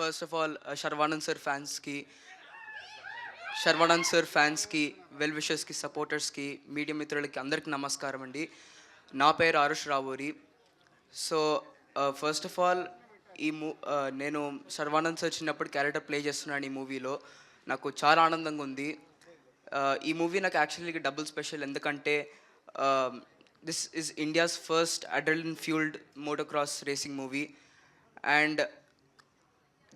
First of all Sharwanand sir ఫ్యాన్స్కి, well విషర్స్కి, సపోర్టర్స్కి, మీడియా మిత్రులకి అందరికీ నమస్కారం అండి. నా పేరు Aarush Ravuri. So first of all నేను శర్వానంద్ సార్ చిన్నప్పుడు క్యారెక్టర్ ప్లే చేస్తున్నాను ఈ మూవీలో. నాకు చాలా ఆనందంగా ఉంది. ఈ మూవీ నాకు యాక్చువల్లీ డబుల్ స్పెషల్, ఎందుకంటే this is India's first adrenaline fuelled motocross racing movie. And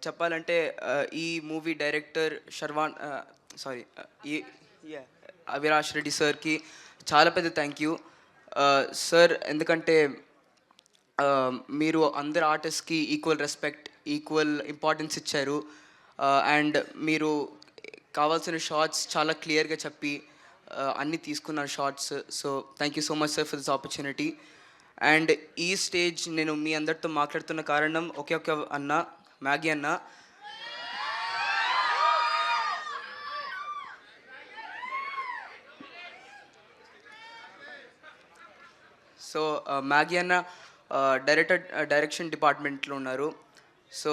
చెప్పాలంటే ఈ మూవీ డైరెక్టర్ ఈ అవినాష్ రెడ్డి సార్కి చాలా పెద్ద థ్యాంక్ యూ సార్. ఎందుకంటే మీరు అందరు ఆర్టిస్ట్కి ఈక్వల్ రెస్పెక్ట్, ఈక్వల్ ఇంపార్టెన్స్ ఇచ్చారు. అండ్ మీరు కావాల్సిన షార్ట్స్ చాలా క్లియర్గా చెప్పి అన్నీ తీసుకున్నాను shots. So thank you so much sir for this opportunity. And ఈ స్టేజ్ నేను మీ అందరితో మాట్లాడుతున్న కారణం ఒకే ఒక అన్న, మ్యాగీ అన్న. సో మ్యాగీ అన్న డైరెక్షన్ డిపార్ట్మెంట్లో ఉన్నారు. సో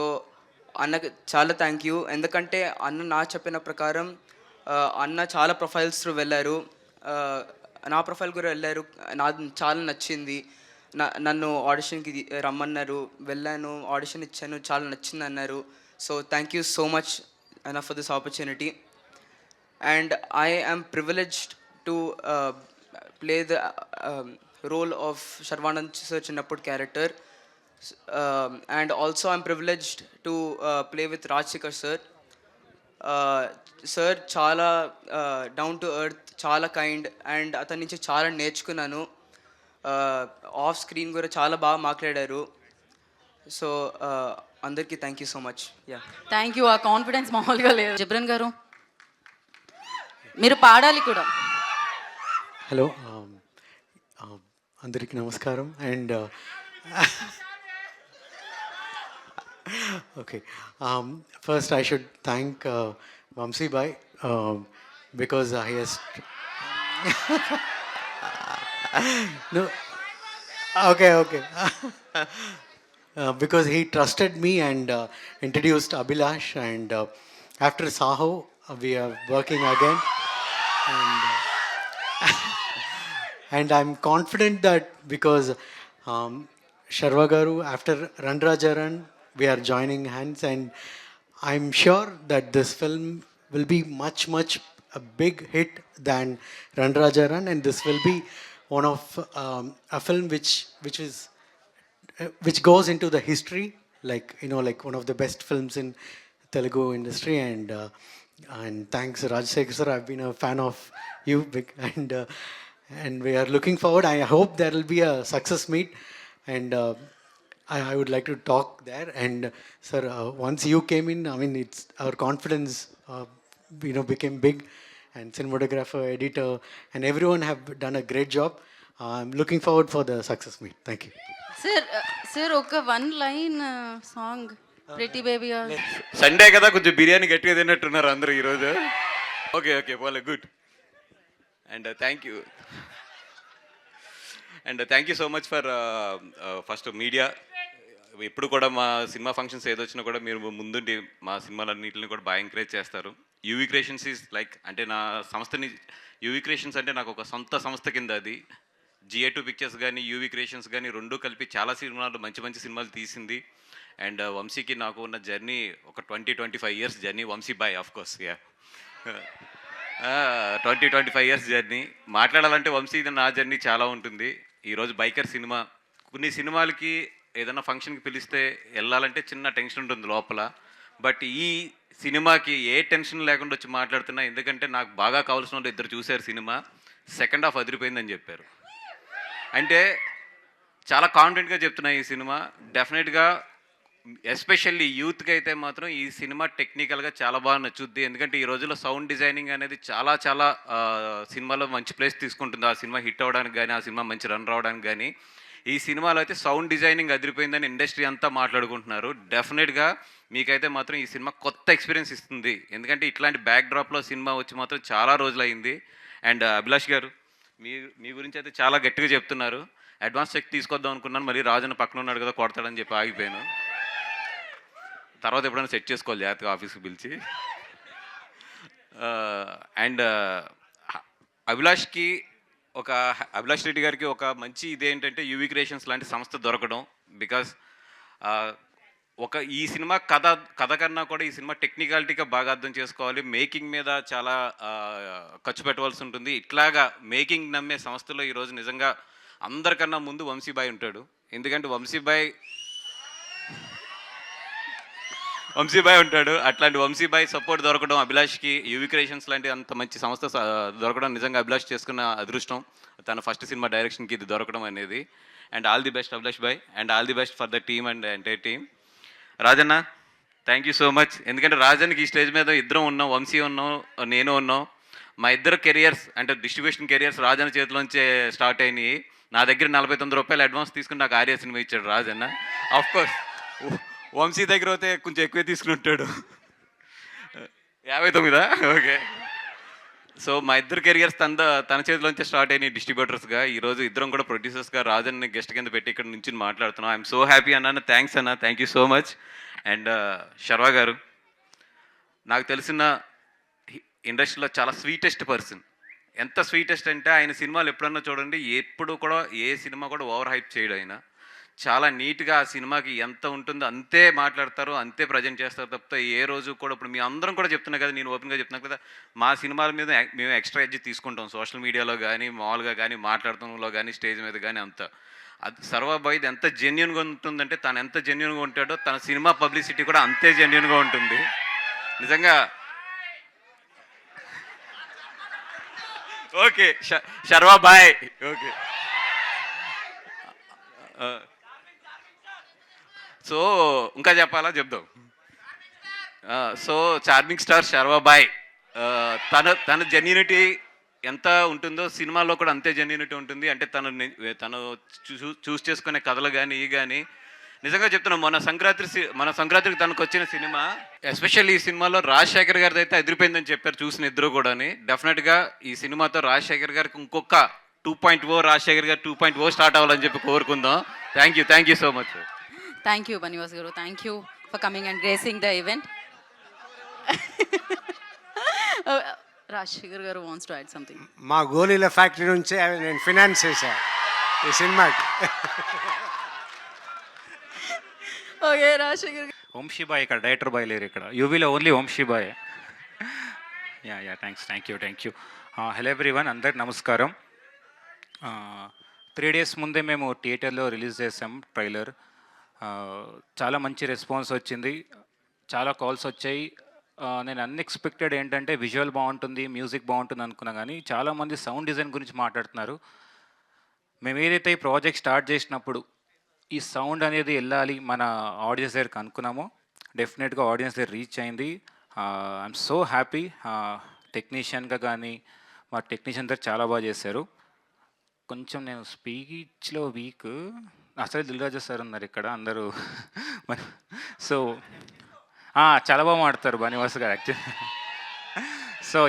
అన్నకి చాలా థ్యాంక్ యూ. ఎందుకంటే అన్న నా చెప్పిన ప్రకారం అన్న చాలా ప్రొఫైల్స్ త్రూ వెళ్ళారు, నా ప్రొఫైల్ కూడా వెళ్ళారు. చాలా నచ్చింది. నన్ను ఆడిషన్కి రమ్మన్నారు, వెళ్ళాను, ఆడిషన్ ఇచ్చాను, చాలా నచ్చింది అన్నారు. So thank you so much అన్న for this opportunity. And I am privileged to play the role of Sharvanand sir chinnappudu character, and also I'm privileged to play with Rajsekhar sir. Sir chala down to earth, chala kind, and atani nunchi chala నేర్చుకున్నాను. Off screen కూడా చాలా బాగా మాట్లాడారు. So అందరికీ thank you so much. Thank you. ఆ confidence మామూలుగా లేదు. జిబ్రన్ గారు మీరు పాడాలి కూడా. హలో, అందరికీ నమస్కారం. And okay, first I should thank Vamsi bhai because highest no okay because he trusted me and introduced Abhilash, and after Saho we are working again, and I'm confident that because Sharva Garu, after Run Raja Run, we are joining hands, and I'm sure that this film will be much a big hit than Run Raja Run, and this will be one of a film which goes into the history, like like one of the best films in Telugu industry. And thanks Rajsekhar sir, I've been a fan of you big, and we are looking forward. I hope there will be a success meet, and I would like to talk there. And sir, once you came in, I mean, it's our confidence became big, and cinematographer, editor, and everyone have done a great job. I'm looking forward for the success meet. Thank you. Sir oka one line song Pretty Baby. Sunday కదా, కొంచెం బిర్యానీ గట్టిగా తిన్నట్టున్నారు అందరూ ఈరోజు. Okay పోలే, good. And thank you so much for first media. ఎప్పుడు కూడా మా cinema functions ఏదొచ్చినా కూడా మీరు ముందుండి మా సినిమాలన్నింటిని కూడా బాగా ఎంకరేజ్ చేస్తారు. యూవీ క్రియేషన్స్ ఈజ్ లైక్, అంటే నా సంస్థని, యూవీ క్రియేషన్స్ అంటే నాకు ఒక సొంత సంస్థ కింద. అది GA2 పిక్చర్స్ కానీ యూవీ క్రియేషన్స్ కానీ రెండు కలిపి చాలా సినిమాలు, మంచి సినిమాలు తీసింది. అండ్ వంశీకి నాకు ఉన్న జర్నీ ఒక 20-25 years journey. Vamsi bhai of course, 20-25 years journey. మాట్లాడాలంటే వంశీ నా జర్నీ చాలా ఉంటుంది. ఈరోజు బైకర్ సినిమా, కొన్ని సినిమాలకి ఏదైనా ఫంక్షన్కి పిలిస్తే వెళ్ళాలంటే చిన్న టెన్షన్ ఉంటుంది లోపల. బట్ ఈ సినిమాకి ఏ టెన్షన్ లేకుండా వచ్చి మాట్లాడుతున్నా, ఎందుకంటే నాకు బాగా కావాల్సిన వాళ్ళు ఇద్దరు చూశారు సినిమా. సెకండ్ హాఫ్ అదిరిపోయిందని చెప్పారు. అంటే చాలా కాన్ఫిడెంట్గా చెప్తున్నా, ఈ సినిమా డెఫినెట్గా ఎస్పెషల్లీ యూత్కి అయితే మాత్రం ఈ సినిమా టెక్నికల్గా చాలా బాగా నచ్చుద్ది. ఎందుకంటే ఈ రోజుల్లో సౌండ్ డిజైనింగ్ అనేది చాలా సినిమాలో మంచి ప్లేస్ తీసుకుంటుంది. ఆ సినిమా హిట్ అవ్వడానికి కానీ, ఆ సినిమా మంచి రన్ రావడానికి కానీ. ఈ సినిమాలో అయితే సౌండ్ డిజైనింగ్ అదిరిపోయిందని ఇండస్ట్రీ అంతా మాట్లాడుకుంటున్నారు. డెఫినెట్గా మీకైతే మాత్రం ఈ సినిమా కొత్త ఎక్స్పీరియన్స్ ఇస్తుంది. ఎందుకంటే ఇట్లాంటి బ్యాక్ డ్రాప్లో సినిమా వచ్చి మాత్రం చాలా రోజులైంది. అండ్ అభిలాష్ గారు, మీ గురించి అయితే చాలా గట్టిగా చెప్తున్నారు. అడ్వాన్స్ చెక్ తీసుకొద్దాం అనుకున్నాను, మరి రాజన్న పక్కన ఉన్నాడు కదా కొడతాడని చెప్పి ఆగిపోయాను. తర్వాత ఎప్పుడైనా సెట్ చేసుకోవాలి జాగ్రత్తగా ఆఫీస్కి పిలిచి. అండ్ అభిలాష్కి అభిలాష్ రెడ్డి గారికి ఒక మంచి ఇదేంటంటే యూవీ క్రియేషన్స్ లాంటి సంస్థ దొరకడం. బికాస్ ఈ సినిమా కథ కన్నా కూడా ఈ సినిమా టెక్నికాలిటీగా బాగా అర్థం చేసుకోవాలి. మేకింగ్ మీద చాలా ఖర్చు పెట్టవలసి ఉంటుంది. ఇట్లాగా మేకింగ్ నమ్మే సంస్థలో ఈరోజు నిజంగా అందరికన్నా ముందు వంశీబాయ్ ఉంటాడు. ఎందుకంటే వంశీబాయ్ ఉంటాడు. అట్లాంటి వంశీబాయ్ సపోర్ట్ దొరకడం అభిలాష్కి, యూవీ క్రియేషన్స్ లాంటి అంత మంచి సంస్థ దొరకడం నిజంగా అభిలాష్ చేసుకున్న అదృష్టం. తన ఫస్ట్ సినిమా డైరెక్షన్కి ఇది దొరకడం అనేది. And all the best Abhilash bhai, and all the best for the team and entire team. Rajanna, thank you so much. ఎందుకంటే రాజన్కి ఈ స్టేజ్ మీద ఇద్దరం ఉన్నాం, వంశీ ఉన్నాం, నేను ఉన్నాం. మా ఇద్దరు కెరియర్స్ అంటే డిస్ట్రిబ్యూషన్ కెరియర్స్ రాజన్న చేతిలోంచే స్టార్ట్ అయినాయి. నా దగ్గర 49 రూపాయలు అడ్వాన్స్ తీసుకుని నాకు ఆర్య సినిమా ఇచ్చాడు రాజన్న. ఆఫ్ కోర్స్ వంశీ దగ్గర అయితే కొంచెం ఎక్కువే తీసుకుని ఉంటాడు, 59. ఓకే. సో మా ఇద్దరు కెరియర్స్ తన చేతిలోంచే స్టార్ట్ అయినాయి డిస్ట్రిబ్యూటర్స్గా. ఈరోజు ఇద్దరం కూడా ప్రొడ్యూసర్స్గా రాజన్ని గెస్ట్ కింద పెట్టి ఇక్కడ నుంచి మాట్లాడుతున్నాం. ఐఎమ్ సో హ్యాపీ అన్న. థ్యాంక్స్ అన్న, thank you so much. And Sharwa garu నాకు తెలిసిన ఇండస్ట్రీలో చాలా స్వీటెస్ట్ పర్సన్. ఎంత స్వీటెస్ట్ అంటే ఆయన సినిమాలు ఎప్పుడన్నా చూడండి, ఎప్పుడు కూడా ఏ సినిమా కూడా ఓవర్ హైప్ చేయడు. ఆయన చాలా నీట్గా ఆ సినిమాకి ఎంత ఉంటుందో అంతే మాట్లాడతారు, అంతే ప్రజెంట్ చేస్తారు తప్పితే ఏ రోజు కూడా. ఇప్పుడు మీ అందరం కూడా చెప్తున్నా కదా, నేను ఓపెన్గా చెప్తున్నా కదా, మా సినిమాల మీద మేము ఎక్స్ట్రా ఎడ్జ్ తీసుకుంటాం. సోషల్ మీడియాలో కానీ, మామూలుగా కానీ, మాట్లాడటంలో కానీ, స్టేజ్ మీద కానీ అంతా. అది సర్వాబాయిది ఎంత జెన్యున్గా ఉంటుందంటే, తను ఎంత జెన్యున్గా ఉంటాడో తన సినిమా పబ్లిసిటీ కూడా అంతే జెన్యున్గా ఉంటుంది నిజంగా. Okay Sharwa bhai. Okay. So ఇంకా చెప్పాలా, చెప్దాం. So charming star Sharwa bhai, తన జెన్యూనిటీ ఎంత ఉంటుందో సినిమాలో కూడా అంతే జెన్యూనిటీ ఉంటుంది. అంటే తను చూస్ చేసుకునే కథలు కానీ ఇవి కానీ నిజంగా చెప్తున్నాం. మన సంక్రాంతికి తనకు వచ్చిన సినిమా, ఎస్పెషల్లీ ఈ సినిమాలో రాజశేఖర్ గారిది అయితే ఎదిరిపోయిందని చెప్పారు చూసిన ఇద్దరు కూడా. డెఫినెట్గా ఈ సినిమాతో రాజశేఖర్ గారికి ఇంకొక 2.0 రాజశేఖర్ గారు 2.0 స్టార్ట్ అవ్వాలని చెప్పి కోరుకుందాం. Thank you so much sir. Thank you, Banivas Garu. Thank you for coming and gracing the event. Rajshekhar Garu wants to add something. మా గోళీల ఫ్యాక్టరీ నుంచే నేను ఫినాన్స్ చేశాను ఈ సినిమాకి. Okay, Rajshekhar. వంశీ బాయ్ ఇక్కడ డైరెక్టర్ బాయ్ లేరు, ఇక్కడ యూవీలో ఓన్లీ వంశీ బాయ్. Thank you. హలో ఎవ్రీవన్, అందరికి నమస్కారం. 3 days ముందే మేము థియేటర్లో రిలీజ్ చేసాం ట్రైలర్. చాలా మంచి రెస్పాన్స్ వచ్చింది, చాలా కాల్స్ వచ్చాయి. నేను అన్ఎక్స్పెక్టెడ్ ఏంటంటే విజువల్ బాగుంటుంది, మ్యూజిక్ బాగుంటుంది అనుకున్నా, కానీ చాలామంది సౌండ్ డిజైన్ గురించి మాట్లాడుతున్నారు. మేము ఏదైతే ఈ ప్రాజెక్ట్ స్టార్ట్ చేసినప్పుడు ఈ సౌండ్ అనేది వెళ్ళాలి మన ఆడియన్స్ దగ్గరికి అనుకున్నామో, డెఫినెట్గా ఆడియన్స్ దగ్గర రీచ్ అయింది. I'm so happy. టెక్నీషియన్గా కానీ మా టెక్నీషియన్ దగ్గర చాలా బాగా చేశారు. కొంచెం నేను స్పీచ్లో వీక్, అసలు దిల్రాజు సార్ ఉన్నారు ఇక్కడ అందరూ. సో చాలా బాగా మాడతారు బనివాస్ గారు యాక్చువల్లీ. సో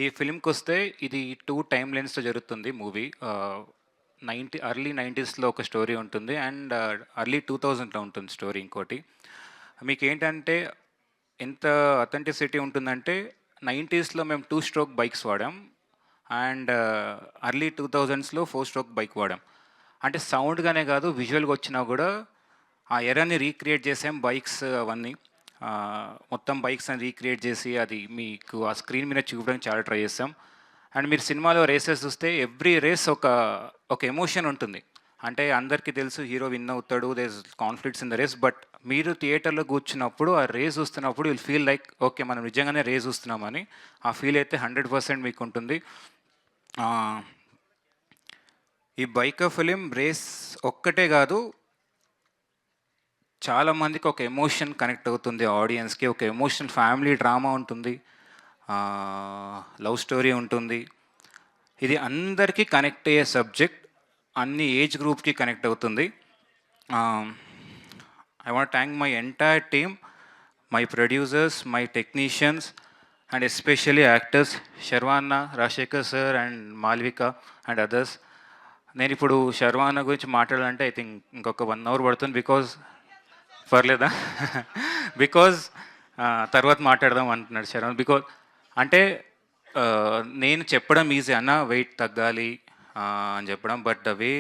ఈ ఫిల్మ్కి వస్తే ఇది 2 టైమ్ లైన్స్తో జరుగుతుంది మూవీ. ఎర్లీ 90s ఒక స్టోరీ ఉంటుంది, అండ్ ఎర్లీ 2000లో ఉంటుంది స్టోరీ. ఇంకోటి మీకు ఏంటంటే ఎంత అథెంటిసిటీ ఉంటుందంటే, 90sలో మేము 2 stroke బైక్స్ వాడాం, అండ్ ఎర్లీ 2000స్లో 4 stroke బైక్ వాడాం. అంటే సౌండ్గానే కాదు, విజువల్గా వచ్చినా కూడా ఆ ఎరాని రీక్రియేట్ చేసాం. బైక్స్ అవన్నీ మొత్తం బైక్స్ అని రీక్రియేట్ చేసి అది మీకు ఆ స్క్రీన్ మీద చూపడానికి చాలా ట్రై చేస్తాం. అండ్ మీరు సినిమాలో రేసెస్ చూస్తే ఎవ్రీ రేస్ ఒక ఎమోషన్ ఉంటుంది. అంటే అందరికీ తెలుసు హీరో విన్ అవుతాడు, there is conflicts in the race, but మీరు థియేటర్లో కూర్చున్నప్పుడు ఆ రేస్ చూస్తున్నప్పుడు విల్ ఫీల్ లైక్ ఓకే మనం నిజంగానే రేస్ చూస్తున్నామని. ఆ ఫీల్ అయితే 100% మీకు ఉంటుంది. ఈ బైకర్ ఫిలిం రేస్ ఒక్కటే కాదు, చాలామందికి ఒక ఎమోషన్ కనెక్ట్ అవుతుంది, ఆడియన్స్కి ఒక ఎమోషనల్ ఫ్యామిలీ డ్రామా ఉంటుంది, లవ్ స్టోరీ ఉంటుంది. ఇది అందరికీ కనెక్ట్ అయ్యే సబ్జెక్ట్, అన్ని ఏజ్ గ్రూప్కి కనెక్ట్ అవుతుంది. I want thank my entire team, my producers, my technicians, and especially actors శర్వాన్న, Rajashekhar sir and Malvika and others. నేను ఇప్పుడు శర్వాన్న గురించి మాట్లాడాలంటే ఐ థింక్ ఇంకొక 1 hour పడుతుంది, బికాజ్ పర్లేదా? బికాజ్ తర్వాత మాట్లాడదాం అంటున్నాడు శరణ్. బికాజ్ అంటే నేను చెప్పడం ఈజీ అన్న, వెయిట్ తగ్గాలి అని చెప్పడం, బట్ ద వే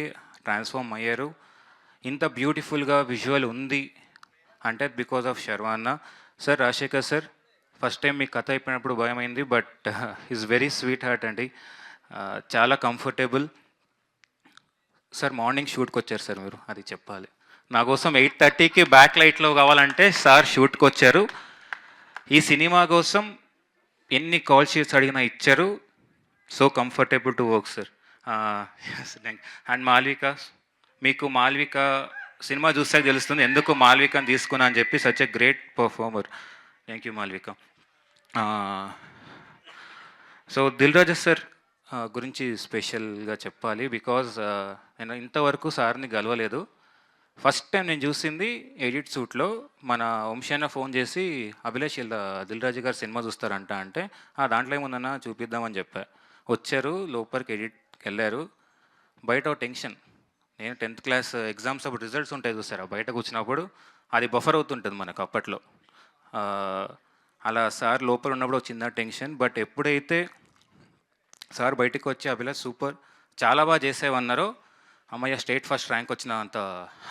ట్రాన్స్ఫార్మ్ అయ్యారు, ఇంత బ్యూటిఫుల్గా విజువల్ ఉంది అంటే బికాజ్ ఆఫ్ శర్వా అన్న. Sir, Rajashekhar sir, first time మీ కథ అయిపోయినప్పుడు భయమైంది, but is very sweet heart అండి. చాలా కంఫర్టబుల్. సార్, మార్నింగ్ షూట్కి వచ్చారు సార్ మీరు, అది చెప్పాలి. నా కోసం 8:30కి బ్యాక్ లైట్లో కావాలంటే సార్ షూట్కి వచ్చారు. ఈ సినిమా కోసం ఎన్ని కాల్ షీట్స్ అడిగినా ఇచ్చారు. So comfortable to work sir. And Malvika, మీకు మాల్విక సినిమా చూసాక తెలుస్తుంది ఎందుకు మాల్వికని తీసుకున్నా అని చెప్పి. Such a great performer. Thank you Malvika. So Dil Raju sir గురించి స్పెషల్గా చెప్పాలి. బికాజ్ నేను ఇంతవరకు సార్ని గెలవలేదు. ఫస్ట్ టైం నేను చూసింది ఎడిట్ సూట్లో మన వంశీన్న ఫోన్ చేసి, అభిలాష్ ఇలా దిల్ రాజు గారు సినిమా చూస్తారంట అంటే, దాంట్లో ఏముందన్నా చూపిద్దామని చెప్పా. వచ్చారు, లోపలికి ఎడిట్కి వెళ్ళారు. బయట ఒక టెన్షన్. నేను 10th క్లాస్ ఎగ్జామ్స్ అప్పుడు రిజల్ట్స్ ఉంటాయి చూసారా, బయట కూర్చున్నప్పుడు అది బఫర్ అవుతుంటుంది మనకు అప్పట్లో. అలా సార్ లోపల ఉన్నప్పుడు ఒక చిన్న టెన్షన్. బట్ ఎప్పుడైతే సార్ బయటకు వచ్చి అభిలాష్ సూపర్, చాలా బాగా చేసేవన్నారో, అమ్మయ్య స్టేట్ ఫస్ట్ ర్యాంక్ వచ్చిన అంత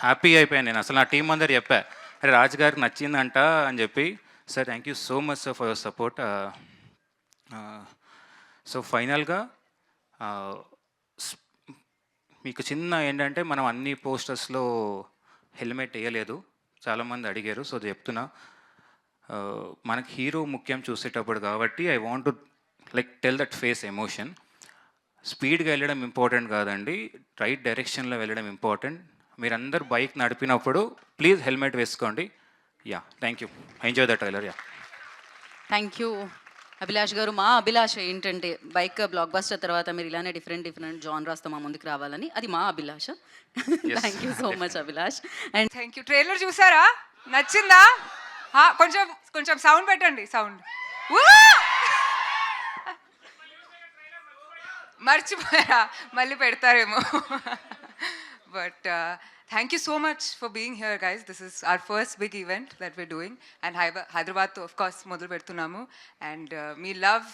హ్యాపీ అయిపోయాను నేను. అసలు నా టీం అందరు చెప్పా, అరే రాజు గారికి నచ్చిందంట అని చెప్పి. Sir, thank you so much sir for your support. So ఫైనల్గా మీకు చిన్న ఏంటంటే, మనం అన్ని పోస్టర్స్లో హెల్మెట్ వేయలేదు, చాలామంది అడిగారు. సో చెప్తున్నా, మనకి హీరో ముఖ్యం చూసేటప్పుడు కాబట్టి I want to like tell that face emotion. స్పీడ్గా వెళ్ళడం ఇంపార్టెంట్ కాదండి, రైట్ డైరెక్షన్లో వెళ్ళడం ఇంపార్టెంట్. మీరందరూ బైక్ నడిపినప్పుడు ప్లీజ్ హెల్మెట్ వేసుకోండి. Yeah, thank you. Enjoy the trailer. Yeah, thank you Abhilash గారు. మా అభిలాష ఏంటంటే, బైక్ బ్లాక్ బస్టర్ తర్వాత మీరు ఇలానే డిఫరెంట్ జానరాస్తో మా ముందుకు రావాలని, అది మా అభిలాష. Thank you so much Abhilash. And thank you. Trailer చూసారా? నచ్చిందా? కొంచెం కొంచెం సౌండ్ పెట్టండి, సౌండ్. మర్చిపోయారా? మళ్ళీ పెడతారేమో. But thank you so much for being here, guys. This is our first big event that we're doing, and Hyderabad of course మొదలు పెడుతున్నాము. అండ్ మీ లవ్,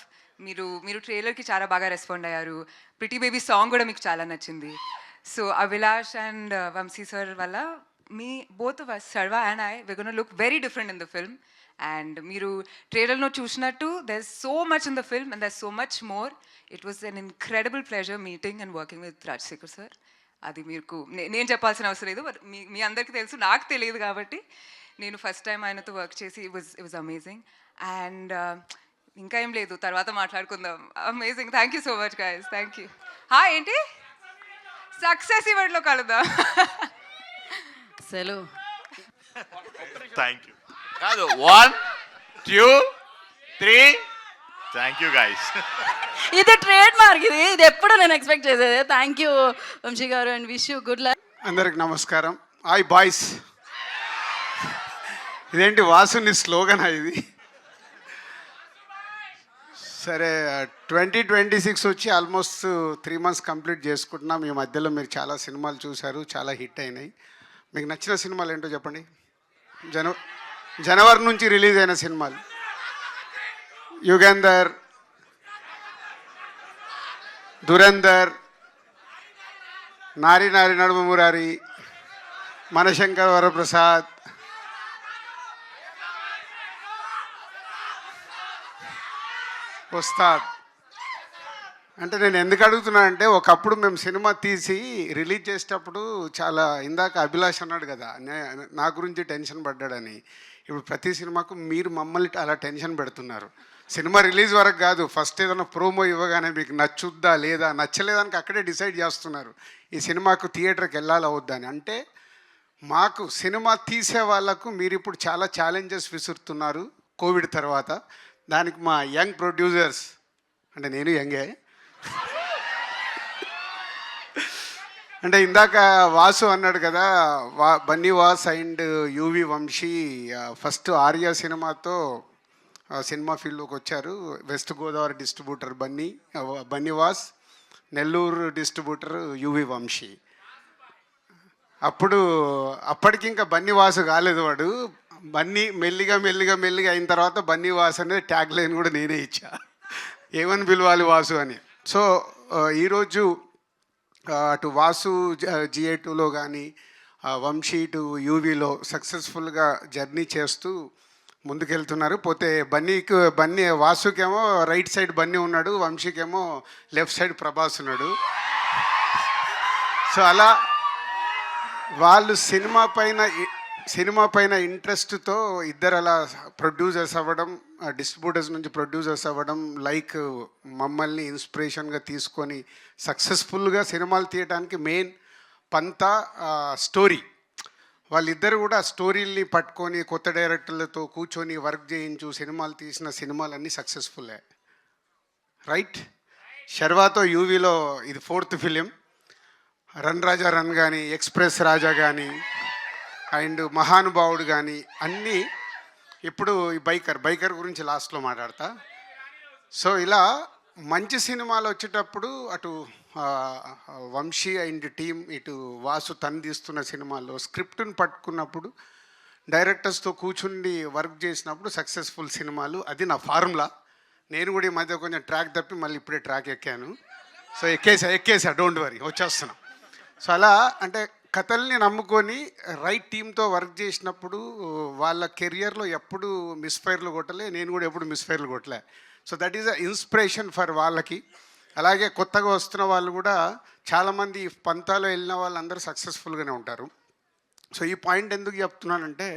మీరు ట్రైలర్కి చాలా బాగా రెస్పాండ్ అయ్యారు. ప్రిటీ బేబీ సాంగ్ కూడా మీకు చాలా నచ్చింది. సో అభిలాష్ అండ్ వంశీ సార్ వల్ల మీ both of us, Sarva and I, we're going to look very different in the film. And మీరు ట్రైలర్లో చూసినట్టు there's so much in the film and there's so much more. It was an incredible pleasure meeting and working with Rajsekhar sir. అది మీకు నేను చెప్పాల్సిన అవసరం లేదు, మీ అందరికీ తెలుసు, నాకు తెలియదు కాబట్టి. నేను ఫస్ట్ టైం ఆయనతో వర్క్ చేసి ఇట్ వాజ్ అమేజింగ్. అండ్ ఇంకా ఏం లేదు, తర్వాత మాట్లాడుకుందాం. Amazing. Thank you so much guys. Thank you. ఏంటి సక్సెస్ ఈవెంట్లో కలుద్దాం. సెలవు. Thank you. కాదు, 1 2 3. Thank you guys. ఇది ట్రేడ్ మార్క్, ఇది ఎప్పుడు నేను ఎక్స్పెక్ట్ చేసేది. థ్యాంక్ యూ వంశీ గారు and wish you good luck. అందరికి నమస్కారం. Hi boys. ఇదేంటి వాసుని స్లోగన్ ఇది? సరే, 2026 వచ్చి ఆల్మోస్ట్ 3 months కంప్లీట్ చేసుకుంటున్నాం. ఈ మధ్యలో మీరు చాలా సినిమాలు చూశారు, చాలా హిట్ అయినాయి. మీకు నచ్చిన సినిమాలు ఏంటో చెప్పండి. జనవరి నుంచి రిలీజ్ అయిన సినిమాలు: యుగంధర్, దురంధర్, నారి నారి నడుమ మురారి, మనశంకర్ వరప్రసాద్, ఉస్తాద్. అంటే నేను ఎందుకు అడుగుతున్నానంటే, ఒకప్పుడు మేము సినిమా తీసి రిలీజ్ చేసేటప్పుడు చాలా, ఇందాక అభిలాష్ అన్నాడు కదా నా గురించి టెన్షన్ పడ్డాడని. ఇప్పుడు ప్రతి సినిమాకు మీరు మమ్మల్ని అలా టెన్షన్ పెడుతున్నారు. సినిమా రిలీజ్ వరకు కాదు, ఫస్ట్ ఏదైనా ప్రోమో ఇవ్వగానే మీకు నచ్చుద్దా లేదా, నచ్చలేదానికి అక్కడే డిసైడ్ చేస్తున్నారు ఈ సినిమాకు థియేటర్కి వెళ్ళాలా వద్దా అని. అంటే మాకు సినిమా తీసే వాళ్ళకు మీరు ఇప్పుడు చాలా ఛాలెంజెస్ విసురుతున్నారు కోవిడ్ తర్వాత. దానికి మా యంగ్ ప్రొడ్యూసర్స్, అంటే నేను యంగే, అంటే ఇందాక వాసు అన్నాడు కదా, బన్నీ వాస్ అండ్ యువి వంశీ ఫస్ట్ ఆర్య సినిమాతో సినిమా ఫీల్డ్లోకి వచ్చారు. West Godavari distributor Bunny Vas, Nellore distributor UV Vamsi. అప్పటికి ఇంకా బన్నీవాసు కాలేదు వాడు. బన్నీ మెల్లిగా మెల్లిగా మెల్లిగా అయిన తర్వాత బన్నీవాసు అనేది ట్యాగ్ లైన్ కూడా నేనే ఇచ్చా, ఏమని పిలవాలి వాసు అని. సో ఈరోజు అటు వాసు GA2లో కానీ వంశీ టు యూవీలో సక్సెస్ఫుల్గా జర్నీ చేస్తూ ముందుకెళ్తున్నారు. పోతే బన్నీ వాసుకేమో రైట్ సైడ్ బన్నీ ఉన్నాడు, వంశీకేమో లెఫ్ట్ సైడ్ ప్రభాస్ ఉన్నాడు. సో అలా వాళ్ళు సినిమా పైన ఇంట్రెస్ట్తో ఇద్దరు అలా ప్రొడ్యూసర్స్ అవ్వడం, డిస్ట్రిబ్యూటర్స్ నుంచి ప్రొడ్యూసర్స్ అవ్వడం, లైక్ మమ్మల్ని ఇన్స్పిరేషన్గా తీసుకొని సక్సెస్ఫుల్గా సినిమాలు తీయడానికి మెయిన్ పంతా స్టోరీ. వాళ్ళిద్దరు కూడా స్టోరీల్ని పట్టుకొని కొత్త డైరెక్టర్లతో కూర్చొని వర్క్ చేయించు సినిమాలు తీసిన సినిమాలన్నీ సక్సెస్ఫుల్లే, రైట్. శర్వాతో యూవీలో ఇది 4th ఫిలిం. రన్ రాజా రన్ కానీ, ఎక్స్ప్రెస్ రాజా కానీ, అండ్ మహానుభావుడు కానీ అన్నీ. ఇప్పుడు ఈ బైకర్ గురించి లాస్ట్లో మాట్లాడతా. సో ఇలా మంచి సినిమాలు వచ్చేటప్పుడు అటు వంశీ అండ్ టీమ్, ఇటు వాసు తను తీస్తున్న సినిమాల్లో స్క్రిప్ట్ని పట్టుకున్నప్పుడు డైరెక్టర్స్తో కూర్చుండి వర్క్ చేసినప్పుడు సక్సెస్ఫుల్ సినిమాలు. అది నా ఫార్ములా. నేను కూడా ఈ మధ్య కొంచెం ట్రాక్ తప్పి మళ్ళీ ఇప్పుడే ట్రాక్ ఎక్కాను. సో ఎక్కేసా డోంట్ వరీ, వచ్చేస్తున్నా. సో అలా అంటే కథల్ని నమ్ముకొని రైట్ టీంతో వర్క్ చేసినప్పుడు వాళ్ళ కెరియర్లో ఎప్పుడు మిస్ఫైర్లు కొట్టలే, నేను కూడా ఎప్పుడు మిస్ఫైర్లు కొట్టలే. So that is a inspiration for వాళ్ళకి. అలాగే కొత్తగా వస్తున్న వాళ్ళు కూడా చాలామంది పంతాలో వెళ్ళిన వాళ్ళందరూ సక్సెస్ఫుల్గానే ఉంటారు. సో ఈ పాయింట్ ఎందుకు చెప్తున్నానంటే,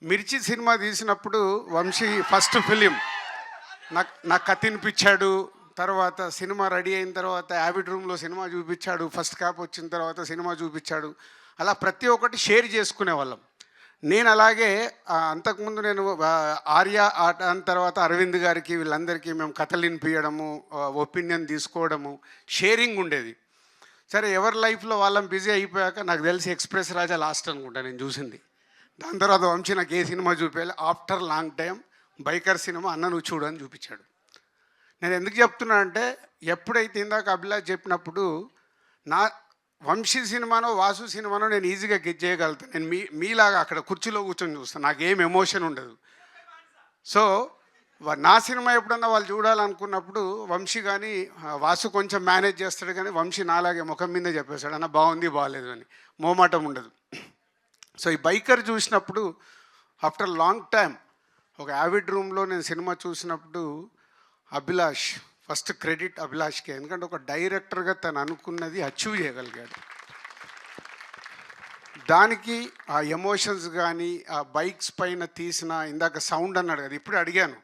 మిర్చి సినిమా తీసినప్పుడు వంశీ ఫస్ట్ ఫిలిం నాకు కథ వినిపించాడు. తర్వాత సినిమా రెడీ అయిన తర్వాత యావిడ్ రూమ్లో సినిమా చూపించాడు, ఫస్ట్ కాప్ వచ్చిన తర్వాత సినిమా చూపించాడు. అలా ప్రతి ఒక్కటి షేర్ చేసుకునే వాళ్ళం. నేను అలాగే అంతకుముందు నేను ఆర్య ఆట అన్న తర్వాత అరవింద్ గారికి వీళ్ళందరికీ మేము కథలు వినిపించడము, ఒపీనియన్ తీసుకోవడము, షేరింగ్ ఉండేది. సరే ఎవరి లైఫ్లో వాళ్ళం బిజీ అయిపోయాక నాకు తెలిసి ఎక్స్ప్రెస్ రాజా లాస్ట్ అనుకుంటా నేను చూసింది. దాని తర్వాత వంశీ నాకు ఏ సినిమా చూపించాలి, after long time biker cinema అన్న నువ్వు చూడు అని చూపించాడు. నేను ఎందుకు చెప్తున్నా అంటే, ఎప్పుడైతే ఇందాక అభిలాష్ చెప్పినప్పుడు నా వంశీ సినిమానో వాసు సినిమానో నేను ఈజీగా గెట్ చేయగలుగుతాను. నేను మీలాగా అక్కడ కుర్చీలో కూర్చొని చూస్తాను, నాకేం ఎమోషన్ ఉండదు. సో నా సినిమా ఎప్పుడన్నా వాళ్ళు చూడాలనుకున్నప్పుడు వంశీ కానీ వాసు కొంచెం మేనేజ్ చేస్తాడు, కానీ వంశీ నాలాగే ముఖం మీదే చెప్పేశాడు అన్న బాగుంది బాగాలేదు అని, మోమాటం ఉండదు. సో ఈ బైకర్ చూసినప్పుడు ఆఫ్టర్ లాంగ్ టైం ఒక యావిడ్ రూమ్లో నేను సినిమా చూసినప్పుడు అభిలాష్, ఫస్ట్ క్రెడిట్ అభిలాష్కే. ఎందుకంటే ఒక డైరెక్టర్గా తను అనుకున్నది అచీవ్ చేయగలిగాడు. దానికి ఆ ఎమోషన్స్ కానీ ఆ బైక్స్ పైన తీసిన ఇందాక సౌండ్ అన్నాడు కదా, ఇప్పుడు అడిగాను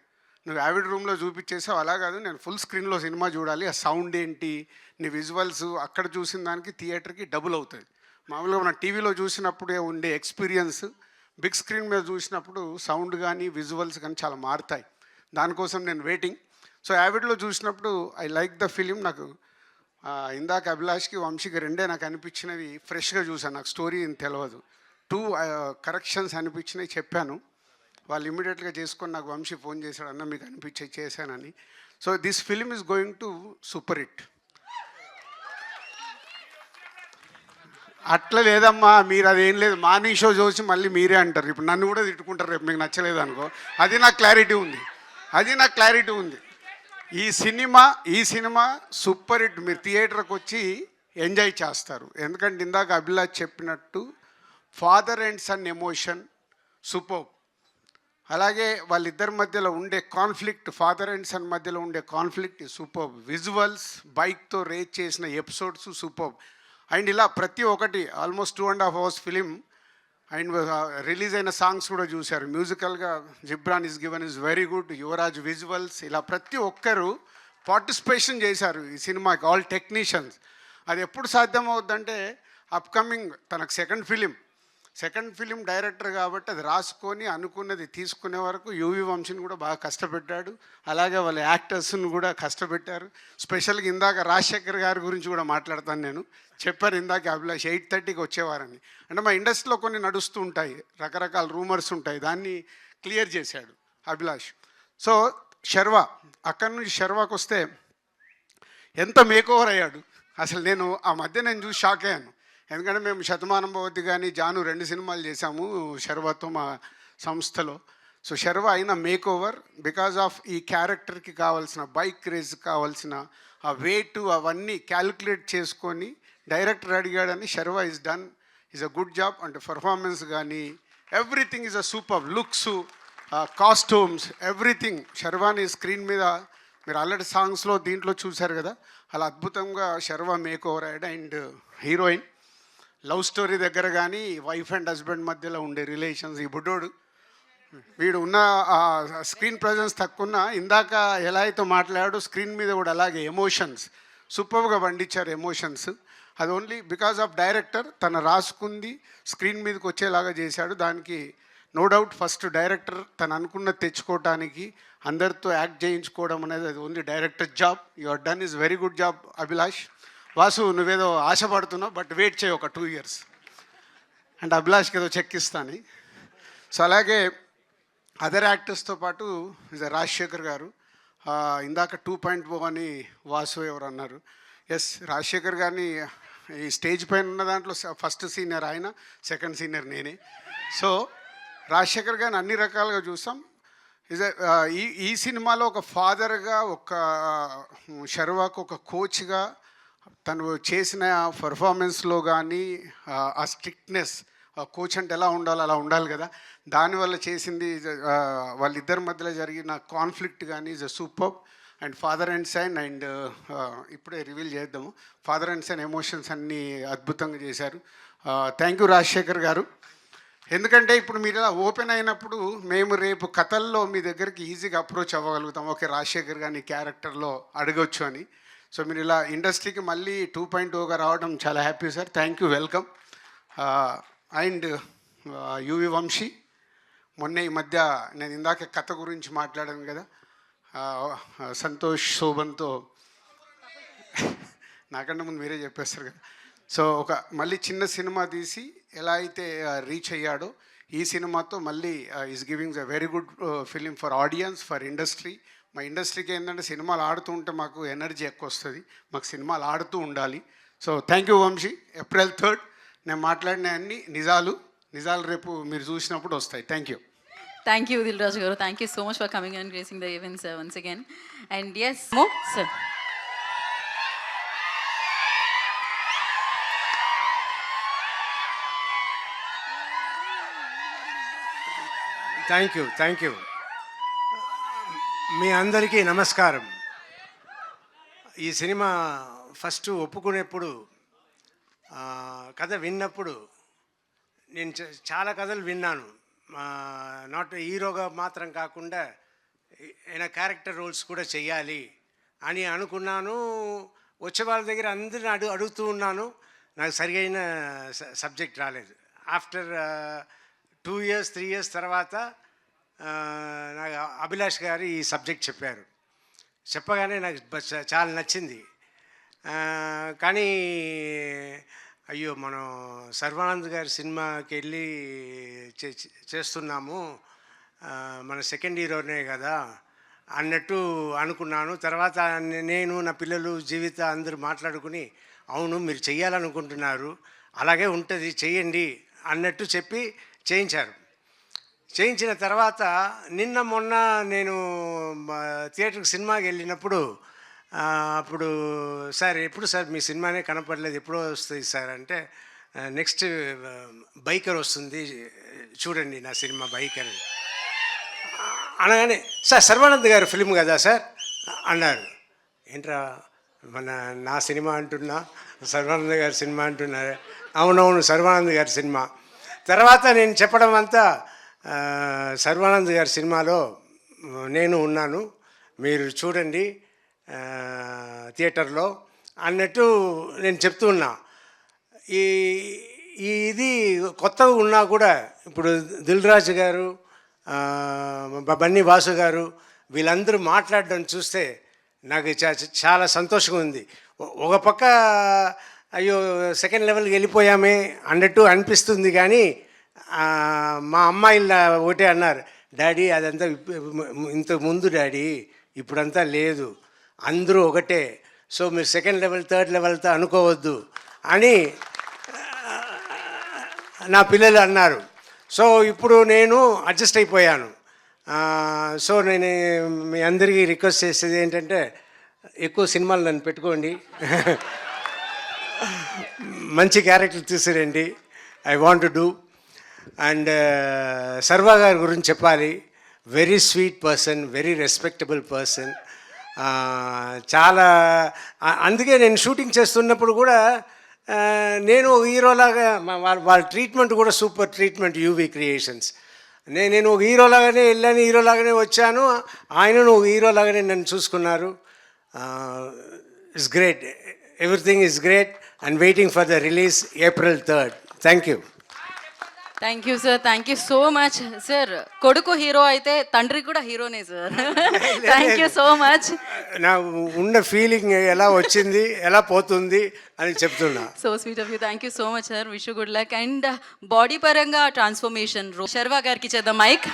నువ్వు యావిడ్ రూమ్లో చూపించేసావు, అలా కాదు నేను ఫుల్ స్క్రీన్లో సినిమా చూడాలి, ఆ సౌండ్ ఏంటి, నీ విజువల్స్ అక్కడ చూసిన దానికి థియేటర్కి డబుల్ అవుతుంది. మామూలుగా మన టీవీలో చూసినప్పుడే ఉండే ఎక్స్పీరియన్స్ బిగ్ స్క్రీన్ మీద చూసినప్పుడు సౌండ్ కానీ విజువల్స్ కానీ చాలా మారుతాయి. దానికోసం నేను వెయిటింగ్. సో యావిడ్లో చూసినప్పుడు ఐ లైక్ ద ఫిలిం. నాకు ఇందాక అభిలాష్కి వంశీకి రెండే నాకు అనిపించినవి ఫ్రెష్గా చూసాను, నాకు స్టోరీ ఏం తెలియదు. 2 కరెక్షన్స్ అనిపించినవి చెప్పాను, వాళ్ళు ఇమీడియట్గా చేసుకొని నాకు వంశీ ఫోన్ చేశాడు, అన్న మీకు అనిపించే చేశానని. So this film is going to super hit. అట్లా లేదమ్మా, మీరు అదేం లేదు మార్నింగ్ షో చూసి మళ్ళీ మీరే అంటారు, ఇప్పుడు నన్ను కూడా తిట్టుకుంటారు రేపు మీకు నచ్చలేదు అనుకో. అది నాకు క్లారిటీ ఉంది. ఈ సినిమా సూపర్ హిట్. మీరు థియేటర్కి వచ్చి ఎంజాయ్ చేస్తారు. ఎందుకంటే ఇందాక అభిలాష్ చెప్పినట్టు father and son emotion super. అలాగే వాళ్ళిద్దరి మధ్యలో ఉండే కాన్ఫ్లిక్ట్, ఫాదర్ అండ్ సన్ మధ్యలో ఉండే కాన్ఫ్లిక్ట్ సూపర్. విజువల్స్, బైక్తో రేస్ చేసిన ఎపిసోడ్స్ సూపర్. అండ్ ఇలా ప్రతి ఒక్కటి almost 2.5 hours film. And release అయిన సాంగ్స్ కూడా చూశారు. మ్యూజికల్గా Ghibran is given is very good, Yuvaraj visuals, ఇలా ప్రతి ఒక్కరు పార్టిసిపేషన్ చేశారు ఈ సినిమాకి, ఆల్ టెక్నీషియన్స్. అది ఎప్పుడు సాధ్యమవుద్దంటే అప్కమింగ్ తనకు సెకండ్ ఫిలిం డైరెక్టర్ కాబట్టి అది రాసుకొని అనుకున్నది తీసుకునే వరకు యూవి వంశీని కూడా బాగా కష్టపెట్టాడు. అలాగే వాళ్ళ యాక్టర్స్ని కూడా కష్టపెట్టారు. స్పెషల్గా ఇందాక రాజశేఖర్ గారి గురించి కూడా మాట్లాడతాను నేను. చెప్పారు ఇందాక అభిలాష్ 8:30కి వచ్చేవారని. అంటే మా ఇండస్ట్రీలో కొన్ని నడుస్తూ ఉంటాయి, రకరకాల రూమర్స్ ఉంటాయి, దాన్ని క్లియర్ చేశాడు అభిలాష్. సో శర్వా, అక్కడి నుంచి శర్వాకి వస్తే ఎంత మేకోవర్ అయ్యాడు అసలు. నేను ఆ మధ్య చూసి షాక్ అయ్యాను. ఎందుకంటే మేము శతమానం భవతి కానీ జాను 2 సినిమాలు చేశాము శర్వాతో మా సంస్థలో. సో శర్వ అయిన మేక్ ఓవర్ బికాజ్ ఆఫ్ ఈ క్యారెక్టర్కి కావాల్సిన బైక్ రేస్ కావాల్సిన ఆ వెయిట్ అవన్నీ క్యాలిక్యులేట్ చేసుకొని డైరెక్టర్ అడిగాడని Sharwa is done is a good job. అంటే పర్ఫార్మెన్స్ కానీ everything is a super looks, costumes, everything. శర్వాని స్క్రీన్ మీద మీరు ఆల్రెడీ సాంగ్స్లో దీంట్లో చూశారు కదా, అలా అద్భుతంగా శర్వ మేక్ ఓవర్ అయ్యాడు. అండ్ హీరోయిన్ లవ్ స్టోరీ దగ్గర కానీ వైఫ్ అండ్ హస్బెండ్ మధ్యలో ఉండే రిలేషన్స్, ఈ బుడ్డోడు వీడు ఉన్న స్క్రీన్ ప్రజెన్స్ తక్కువ ఇందాక ఎలా అయితే మాట్లాడాడో స్క్రీన్ మీద కూడా అలాగే ఎమోషన్స్ సూపర్గా పండించారు ఎమోషన్స్. అది ఓన్లీ బికాజ్ ఆఫ్ డైరెక్టర్ తను రాసుకుంది స్క్రీన్ మీదకి వచ్చేలాగా చేశాడు. దానికి నో డౌట్ ఫస్ట్ డైరెక్టర్ తను అనుకున్నది తెచ్చుకోవటానికి అందరితో యాక్ట్ చేయించుకోవడం అనేది అది only director job. Your done is very good job Abhilash. Vasu నువ్వేదో ఆశపడుతున్నావు బట్ వెయిట్ చేయి ఒక 2 years అండ్ అభిలాష్కి ఏదో చెక్ ఇస్తాను. సో అలాగే అదర్ యాక్టర్స్తో పాటు రాజశేఖర్ గారు, ఇందాక 2.0 అని వాసు ఎవరు అన్నారు. ఎస్, రాజశేఖర్ గారిని ఈ స్టేజ్ పైన ఉన్న దాంట్లో ఫస్ట్ సీనియర్ ఆయన, సెకండ్ సీనియర్ నేనే. సో రాజశేఖర్ గారిని అన్ని రకాలుగా చూసాం. ఈ సినిమాలో ఒక ఫాదర్గా, ఒక శర్వాకు ఒక కోచ్గా తను చేసిన పర్ఫార్మెన్స్లో కానీ ఆ స్ట్రిక్ట్నెస్, కోచ్ అంటే ఎలా ఉండాలో అలా ఉండాలి కదా, దానివల్ల చేసింది వాళ్ళిద్దరి మధ్యలో జరిగిన కాన్ఫ్లిక్ట్ కానీ is a super. And father and son, and ఇప్పుడే రివీల్ చేద్దాము, ఫాదర్ అండ్ సన్ ఎమోషన్స్ అన్నీ అద్భుతంగా చేశారు. థ్యాంక్ యూ రాజశేఖర్ గారు. ఎందుకంటే ఇప్పుడు మీరు ఇలా ఓపెన్ అయినప్పుడు మేము రేపు కథల్లో మీ దగ్గరికి ఈజీగా అప్రోచ్ అవ్వగలుగుతాం. ఓకే, రాజశేఖర్ గారిని క్యారెక్టర్లో అడగొచ్చు అని. సో మీరు ఇలా ఇండస్ట్రీకి మళ్ళీ 2.0గా రావడం చాలా happy sir. Thank you, welcome. And UV Vamsi, మొన్న ఈ మధ్య నేను ఇందాక కథ గురించి మాట్లాడాను కదా, సంతోష్ శోభన్తో, నాకన్నా ముందు మీరే చెప్పేస్తారు కదా. సో ఒక మళ్ళీ చిన్న సినిమా తీసి ఎలా అయితే రీచ్ అయ్యాడో ఈ సినిమాతో మళ్ళీ is giving a very good film for audience, for industry. మా ఇండస్ట్రీకి ఏంటంటే సినిమాలు ఆడుతూ ఉంటే మాకు ఎనర్జీ ఎక్కువ వస్తుంది, మాకు సినిమాలు ఆడుతూ ఉండాలి. So thank you Vamsi. April 3rd నేను మాట్లాడిన అన్ని నిజాలు రేపు మీరు చూసినప్పుడు వస్తాయి. Thank you. Thank you, Dilraj Garu. Thank you so much for coming and gracing the events once again. And yes, sir. Thank you. మీ అందరికీ నమస్కారం. ఈ సినిమా ఫస్ట్ ఒప్పుకునేప్పుడు, కథ విన్నప్పుడు, నేను చాలా కథలు విన్నాను. నాట్ హీరోగా మాత్రం కాకుండా ఆయన క్యారెక్టర్ రోల్స్ కూడా చెయ్యాలి అని అనుకున్నాను. వచ్చే వాళ్ళ దగ్గర అందరిని అడుగుతూ ఉన్నాను. నాకు సరిగైన సబ్జెక్ట్ రాలేదు. ఆఫ్టర్ 2 years 3 years తర్వాత నాకు అభిలాష్ గారు ఈ సబ్జెక్ట్ చెప్పారు. చెప్పగానే నాకు చాలా నచ్చింది. కానీ అయ్యో, మనం సర్వానంద్ గారి సినిమాకి వెళ్ళి చేస్తున్నాము, మన సెకండ్ హీరోనే కదా అన్నట్టు అనుకున్నాను. తర్వాత నేను, నా పిల్లలు, జీవిత అందరూ మాట్లాడుకుని, అవును మీరు చెయ్యాలనుకుంటున్నారు, అలాగే ఉంటుంది, చెయ్యండి అన్నట్టు చెప్పి చేయించారు. చేయించిన తర్వాత నిన్న మొన్న నేను థియేటర్కి సినిమాకి వెళ్ళినప్పుడు, అప్పుడు సార్ ఎప్పుడు సార్ మీ సినిమానే కనపడలేదు, ఎప్పుడో వస్తుంది సార్ అంటే, నెక్స్ట్ బైకర్ వస్తుంది చూడండి నా సినిమా బైకర్ అనగానే, సార్ సర్వానంద్ గారి ఫిల్మ్ కదా సార్ అన్నారు. ఏంట్రా నా సినిమా అంటున్నా, సర్వానంద్ గారి సినిమా అంటున్నారు. అవునవును, సర్వానంద్ గారి సినిమా. తర్వాత నేను చెప్పడం అంతా, సర్వానంద్ గారి సినిమాలో నేను ఉన్నాను, మీరు చూడండి థియేటర్లో అన్నట్టు నేను చెప్తూ ఉన్నా. ఇది కొత్తగా ఉన్నా కూడా ఇప్పుడు దిల్రాజు గారు, బన్నీ వాసు గారు వీళ్ళందరూ మాట్లాడడం చూస్తే నాకు చాలా సంతోషంగా ఉంది. ఒక పక్క అయ్యో సెకండ్ లెవెల్కి వెళ్ళిపోయామే అన్నట్టు అనిపిస్తుంది. కానీ మా అమ్మాయిల ఒకటే అన్నారు, డాడీ అదంతా ఇంతకు ముందు డాడీ, ఇప్పుడంతా లేదు, అందరూ ఒకటే, సో మీరు సెకండ్ లెవెల్ థర్డ్ లెవెల్తో అనుకోవద్దు అని నా పిల్లలు అన్నారు. సో ఇప్పుడు నేను అడ్జస్ట్ అయిపోయాను. సో నేను మీ అందరికీ రిక్వెస్ట్ చేసేది ఏంటంటే ఎక్కువ సినిమాలు నన్ను పెట్టుకోండి. మంచి క్యారెక్టర్ తీసుకురండి. I want to do. And Sharwa గారి గురించి చెప్పాలి. Very sweet person, very respectable person. చాలా అందుకే నేను షూటింగ్ చేస్తున్నప్పుడు కూడా నేను ఒక హీరోలాగా వాళ్ళ ట్రీట్మెంట్ కూడా సూపర్ ట్రీట్మెంట్ యూవీ క్రియేషన్స్. నేను ఒక హీరోలాగానే వెళ్ళాను, హీరోలాగానే వచ్చాను. ఆయనను ఒక హీరోలాగానే నన్ను చూసుకున్నారు. It's great. Everything is great and waiting for the release April 3rd. Thank you. Thank you sir, thank you so much sir. కొడుకు హీరో అయితే తండ్రి కూడా హీరోనే sir. Thank you so much. నా ఉన్న ఫీలింగ్ ఎలా వచ్చింది, ఎలా పోతుంది అని చెప్తున్నా. So sweet of you. Thank you so much sir. Wish you good luck. And body పరంగా ట్రాన్స్ఫర్మేషన్ శర్వా గారికి చేద్దాం mike.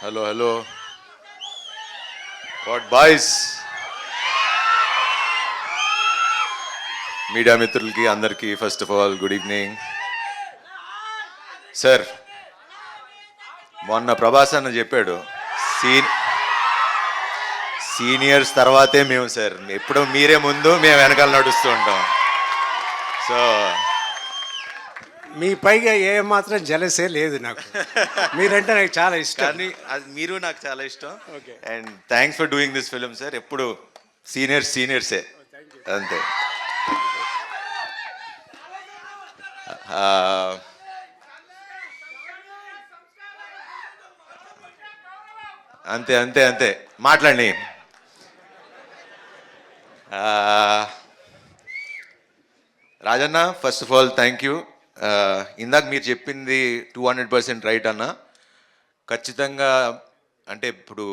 Hello what boys, media మిత్రులకి అందరికీ first of all good evening. Sir, మొన్న ప్రభాస్ అన్న చెప్పాడు సీనియర్స్ తర్వాతే మేము సార్, ఎప్పుడు మీరే ముందు మేము వెనకాల నడుస్తూ ఉంటాం. సో మీ పైగా ఏ మాత్రం జలసే లేదు నాకు. మీరంటే నాకు చాలా ఇష్టం. కానీ అది మీరు నాకు చాలా ఇష్టం. And thanks for doing this film sir. ఎప్పుడు సీనియర్సే అంతే. అంతే మాట్లాడండి. Rajanna, first of all thank you. ఇందాక మీరు చెప్పింది 200% రైట్ అన్న. ఖచ్చితంగా అంటే ఇప్పుడు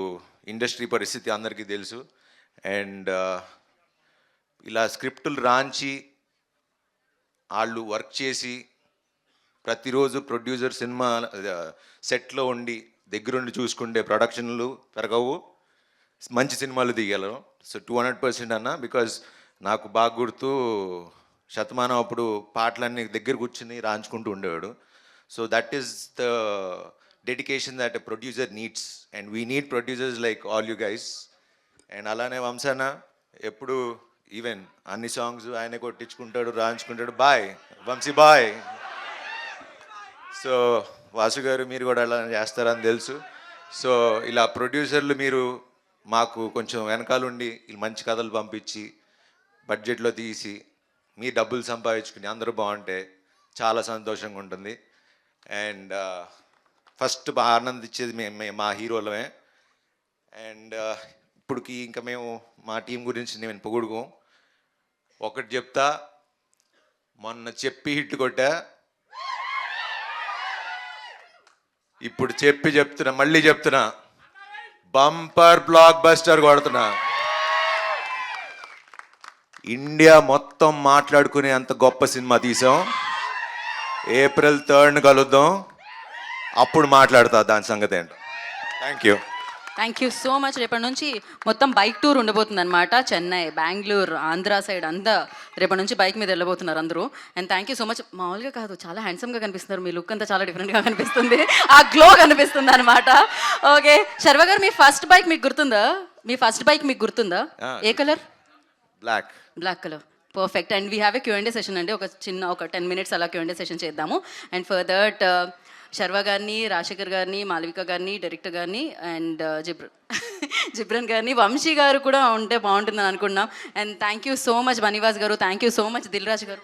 ఇండస్ట్రీ పరిస్థితి అందరికీ తెలుసు. అండ్ ఇలా స్క్రిప్టులు రాంచి వాళ్ళు వర్క్ చేసి ప్రతిరోజు ప్రొడ్యూసర్ సినిమా సెట్లో ఉండి దగ్గరుండి చూసుకుంటే ప్రొడక్షన్లు పెరగవు, మంచి సినిమాలు తీయగలరు. సో 200% అన్న. బికాజ్ నాకు బాగా గుర్తు, శతమానం అప్పుడు పాటలన్నీ దగ్గర కూర్చుని రాంచుకుంటూ ఉండేవాడు. So that is the dedication that a producer needs. And we need producers like all you guys. And అలానే వంశన్న ఎప్పుడు ఈవెన్ అన్ని సాంగ్స్ ఆయనే కొట్టించుకుంటాడు, రాయించుకుంటాడు. బాయ్ వంశీ, బాయ్. సో వాసు గారు మీరు కూడా అలా చేస్తారని తెలుసు. సో ఇలా ప్రొడ్యూసర్లు మీరు మాకు కొంచెం వెనకాలండి మంచి కథలు పంపించి బడ్జెట్లో తీసి మీ డబ్బులు సంపాదించుకుని అందరూ బాగుంటే చాలా సంతోషంగా ఉంటుంది. అండ్ ఫస్ట్ బాగా ఆనందించేది మా హీరోలమే. అండ్ ఇప్పటికి ఇంకా మేము మా టీం గురించి నేను పొగుడుకోం. ఒకటి చెప్తా, మొన్న చెప్పి హిట్ కొట్టా, ఇప్పుడు చెప్తున్నా, మళ్ళీ చెప్తున్నా, బంపర్ బ్లాక్ బస్టర్ కొడుతున్నా. ఇండియా మొత్తం మాట్లాడుకునే అంత గొప్ప సినిమా తీసాం. April 3rd కలుద్దాం, అప్పుడు మాట్లాడతా దాని సంగతి ఏంటో. Thank you. Thank you so much. రేపటి నుంచి మొత్తం బైక్ టూర్ ఉండబోతుంది అనమాట. చెన్నై, బెంగళూరు, ఆంధ్ర సైడ్ అంతా రేపటి నుంచి బైక్ మీద వెళ్ళబోతున్నారు అందరూ. And thank you so much. మామూలుగా కాదు, చాలా హ్యాండ్సమ్గా కనిపిస్తున్నారు. మీ లుక్ అంతా చాలా డిఫరెంట్గా కనిపిస్తుంది, ఆ గ్లో కనిపిస్తుంది అనమాట. ఓకే శర్వ గారు, మీ ఫస్ట్ బైక్ మీకు గుర్తుందా? ఏ colour? Black colour. Perfect. And we have a Q&A session అండి. ఒక 10 minutes అలా Q&A సెషన్ చేద్దాము. అండ్ ఫర్ దట్ శర్వ గారిని, రాజశేఖర్ గారిని, మాలవిక గారిని, డైరెక్టర్ గారిని, అండ్ జిబ్రన్ గారిని, వంశీ గారు కూడా ఉంటే బాగుంటుందని అనుకున్నాం. And thank you so much Bunny Vas గారు, thank you so much Dil Raju గారు.